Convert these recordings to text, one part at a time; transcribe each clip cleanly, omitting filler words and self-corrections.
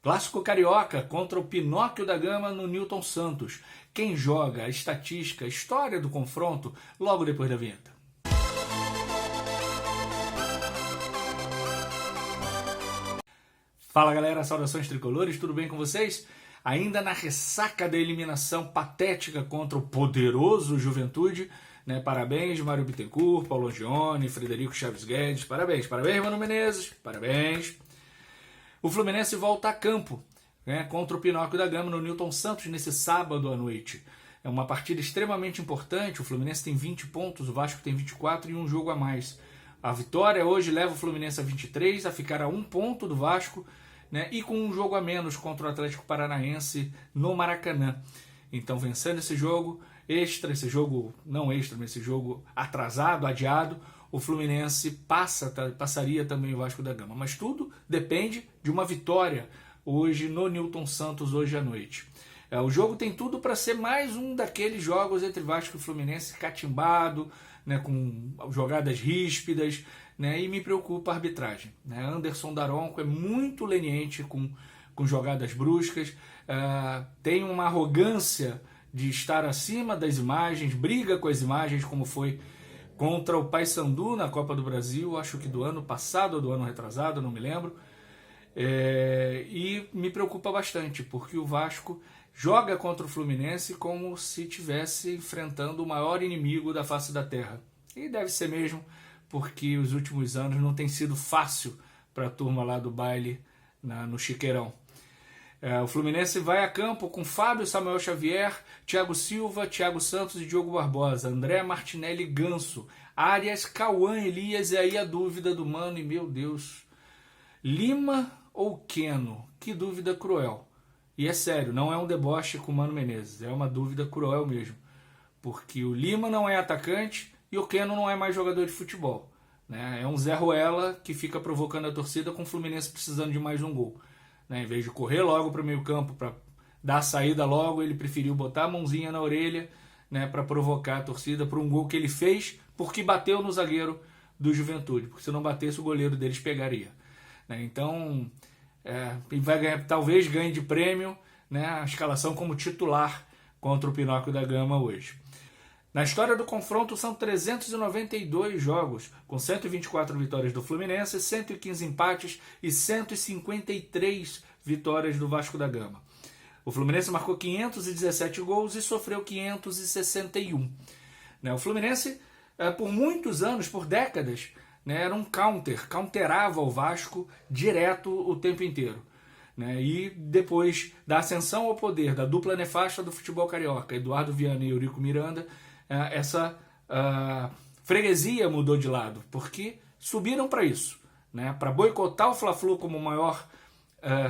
Clássico carioca contra o Pinóquio da Gama no Newton Santos. Quem joga, a estatística, a história do confronto, logo depois da vinheta. Fala galera, saudações tricolores, tudo bem com vocês? Ainda na ressaca da eliminação patética contra o poderoso Juventude, né? Parabéns, Mário Bittencourt, Paulo Gione, Frederico Chaves Guedes, parabéns, Mano Menezes, parabéns. O Fluminense volta a campo, né, contra o Pinóquio da Gama no Newton Santos nesse sábado à noite. É uma partida extremamente importante, o Fluminense tem 20 pontos, o Vasco tem 24 e um jogo a mais. A vitória hoje leva o Fluminense a 23, a ficar a 1 ponto do Vasco, né, e com um jogo a menos contra o Atlético Paranaense no Maracanã. Então, vencendo esse jogo extra, esse jogo não extra, mas esse jogo atrasado, adiado, o Fluminense passaria também o Vasco da Gama. Mas tudo depende de uma vitória hoje no Newton Santos, hoje à noite. O jogo tem tudo para ser mais um daqueles jogos entre Vasco e Fluminense catimbado, né, com jogadas ríspidas, né, e me preocupa a arbitragem. Né? Anderson Daronco é muito leniente com jogadas bruscas, tem uma arrogância de estar acima das imagens, briga com as imagens, como foi contra o Paysandu na Copa do Brasil, acho que do ano passado ou do ano retrasado, não me lembro. E me preocupa bastante, porque o Vasco joga contra o Fluminense como se estivesse enfrentando o maior inimigo da face da terra. E deve ser mesmo, porque os últimos anos não tem sido fácil para a turma lá do baile no Chiqueirão. O Fluminense vai a campo com Fábio, Samuel Xavier, Thiago Silva, Thiago Santos e Diogo Barbosa, André Martinelli Ganso, Arias, Cauã Elias, e aí a dúvida do mano, e meu Deus, Lima ou Keno? Que dúvida cruel. E é sério, não é um deboche com o Mano Menezes, é uma dúvida cruel mesmo, porque o Lima não é atacante e o Keno não é mais jogador de futebol. Né? É um Zé Ruela que fica provocando a torcida com o Fluminense precisando de mais um gol. Né, em vez de correr logo para o meio campo para dar a saída logo, ele preferiu botar a mãozinha na orelha, né, para provocar a torcida por um gol que ele fez porque bateu no zagueiro do Juventude, porque se não batesse o goleiro deles pegaria. Né, então vai ganhar, talvez ganhe de prêmio, né, a escalação como titular contra o Pinóquio da Gama hoje. Na história do confronto são 392 jogos, com 124 vitórias do Fluminense, 115 empates e 153 vitórias do Vasco da Gama. O Fluminense marcou 517 gols e sofreu 561. O Fluminense, por muitos anos, por décadas, era um counterava o Vasco direto o tempo inteiro. E depois da ascensão ao poder da dupla nefasta do futebol carioca, Eduardo Viana e Eurico Miranda, essa freguesia mudou de lado, porque subiram para isso, para boicotar o Fla-Flu como maior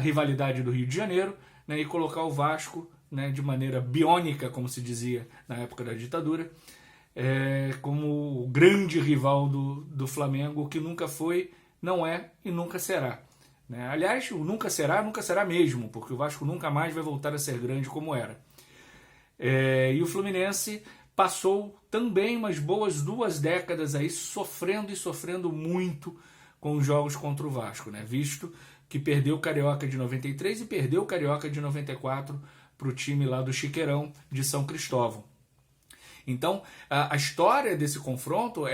rivalidade do Rio de Janeiro, e colocar o Vasco, de maneira biônica, como se dizia na época da ditadura, como o grande rival do Flamengo, que nunca foi, não é e nunca será. Aliás, o nunca será mesmo, porque o Vasco nunca mais vai voltar a ser grande como era. E o Fluminense passou também umas boas 2 décadas aí sofrendo muito com os jogos contra o Vasco, visto que perdeu o Carioca de 93 e perdeu o Carioca de 94 para o time lá do Chiqueirão de São Cristóvão. Então, a história desse confronto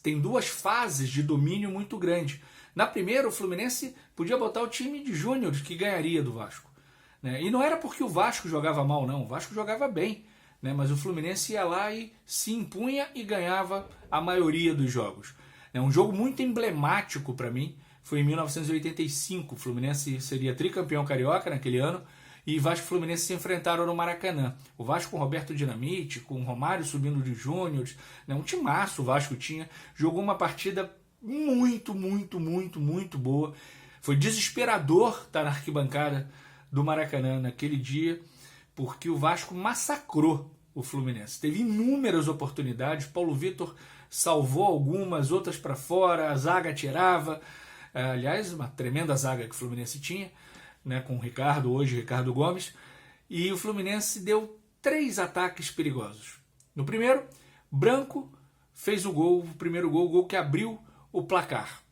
tem 2 fases de domínio muito grande. Na primeira, o Fluminense podia botar o time de júniores que ganharia do Vasco. E não era porque o Vasco jogava mal, não. O Vasco jogava bem. Mas o Fluminense ia lá e se impunha e ganhava a maioria dos jogos. Um jogo muito emblemático para mim foi em 1985. O Fluminense seria tricampeão carioca naquele ano e Vasco e Fluminense se enfrentaram no Maracanã. O Vasco com Roberto Dinamite, com Romário subindo de júniores, um timaço o Vasco tinha. Jogou uma partida muito boa. Foi desesperador estar na arquibancada do Maracanã naquele dia, porque o Vasco massacrou o Fluminense. Teve inúmeras oportunidades, Paulo Vitor salvou algumas, outras para fora, a zaga tirava. Aliás, uma tremenda zaga que o Fluminense tinha, com o Ricardo Gomes. E o Fluminense deu 3 ataques perigosos. No primeiro, Branco fez o primeiro gol, o gol que abriu o placar.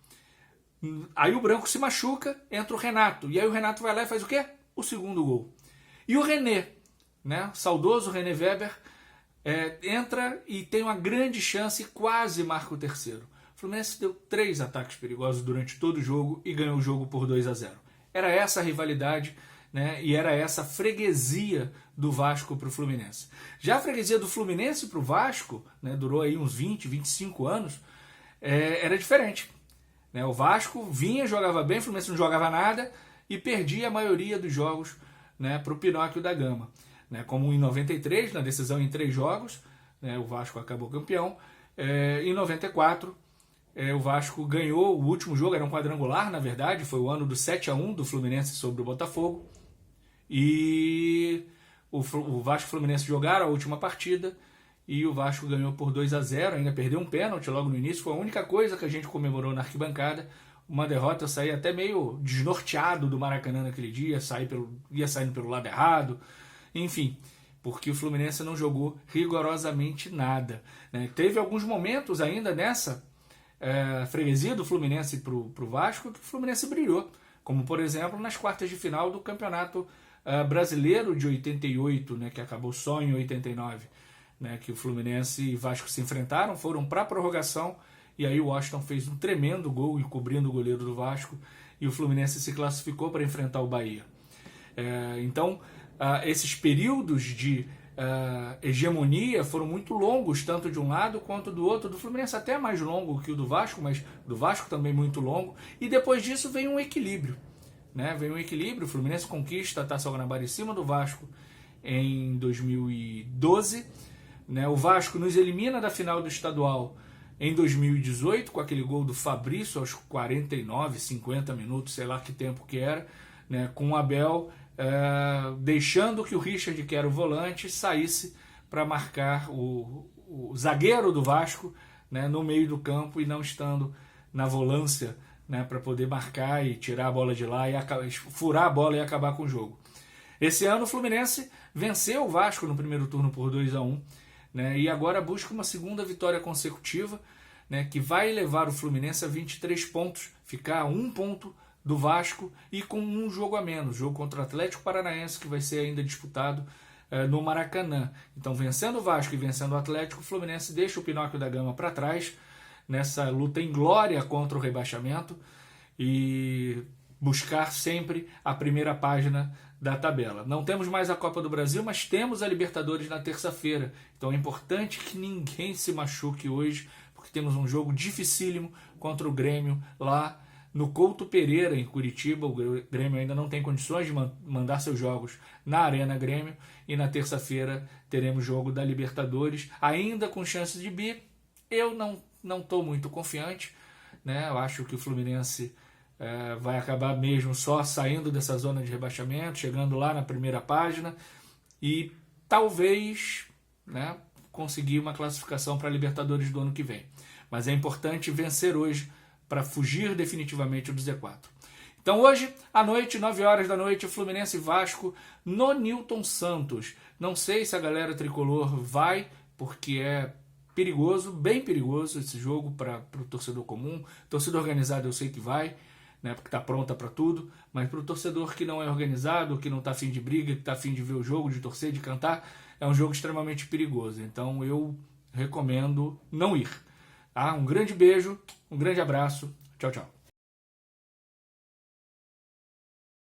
Aí o Branco se machuca, entra o Renato. E aí o Renato vai lá e faz o quê? O segundo gol. E o René, né? Saudoso René Weber, entra e tem uma grande chance e quase marca o terceiro. O Fluminense deu 3 ataques perigosos durante todo o jogo e ganhou o jogo por 2-0. Era essa a rivalidade, né? E era essa a freguesia do Vasco para o Fluminense. Já a freguesia do Fluminense para o Vasco, né, durou aí uns 20, 25 anos, era diferente. Né? O Vasco vinha, jogava bem, o Fluminense não jogava nada e perdia a maioria dos jogos, né, para o Pinóquio da Gama. Né? Como em 93, na decisão em 3 jogos, né, o Vasco acabou campeão. Em 94, o Vasco ganhou o último jogo, era um quadrangular, na verdade, foi o ano do 7-1 do Fluminense sobre o Botafogo. E o Vasco e o Fluminense jogaram a última partida e o Vasco ganhou por 2-0, ainda perdeu um pênalti logo no início, foi a única coisa que a gente comemorou na arquibancada. Uma derrota, eu saí até meio desnorteado do Maracanã naquele dia, ia saindo pelo lado errado, enfim, porque o Fluminense não jogou rigorosamente nada. Né? Teve alguns momentos ainda nessa freguesia do Fluminense para o Vasco que o Fluminense brilhou, como por exemplo nas quartas de final do Campeonato Brasileiro de 88, né, que acabou só em 89, né, que o Fluminense e Vasco se enfrentaram, foram para a prorrogação e aí o Washington fez um tremendo gol encobrindo o goleiro do Vasco e o Fluminense se classificou para enfrentar o Bahia. Então, esses períodos de hegemonia foram muito longos, tanto de um lado quanto do outro. Do Fluminense até mais longo que o do Vasco, mas do Vasco também muito longo. E depois disso vem um equilíbrio. Né? Vem um equilíbrio, o Fluminense conquista a Taça Guanabara em cima do Vasco em 2012. Né? O Vasco nos elimina da final do estadual em 2018, com aquele gol do Fabrício aos 49, 50 minutos, sei lá que tempo que era, né? Com o Abel deixando que o Richard, que era o volante, saísse para marcar o zagueiro do Vasco, né? No meio do campo e não estando na volância, né? Para poder marcar e tirar a bola de lá, e furar a bola e acabar com o jogo. Esse ano o Fluminense venceu o Vasco no primeiro turno por 2-1, né, e agora busca uma segunda vitória consecutiva, né, que vai levar o Fluminense a 23 pontos, ficar a 1 ponto do Vasco e com um jogo a menos, jogo contra o Atlético Paranaense, que vai ser ainda disputado no Maracanã. Então, vencendo o Vasco e vencendo o Atlético, o Fluminense deixa o Pinóquio da Gama para trás nessa luta em glória contra o rebaixamento e buscar sempre a primeira página da tabela. Não temos mais a Copa do Brasil, mas temos a Libertadores na terça-feira. Então é importante que ninguém se machuque hoje, porque temos um jogo dificílimo contra o Grêmio lá no Couto Pereira, em Curitiba. O Grêmio ainda não tem condições de mandar seus jogos na Arena Grêmio. E na terça-feira teremos jogo da Libertadores, ainda com chances de bi. Eu não estou muito confiante, né? Eu acho que o Fluminense vai acabar mesmo só saindo dessa zona de rebaixamento, chegando lá na primeira página e talvez, né, conseguir uma classificação para a Libertadores do ano que vem. Mas é importante vencer hoje para fugir definitivamente do Z4. Então hoje, à noite, 9 horas da noite, Fluminense e Vasco no Newton Santos. Não sei se a galera tricolor vai, porque é perigoso, bem perigoso esse jogo para o torcedor comum. Torcida organizada eu sei que vai, né, porque está pronta para tudo, mas para o torcedor que não é organizado, que não está afim de briga, que está afim de ver o jogo, de torcer, de cantar, é um jogo extremamente perigoso. Então eu recomendo não ir. Tá? Um grande beijo, um grande abraço, tchau, tchau.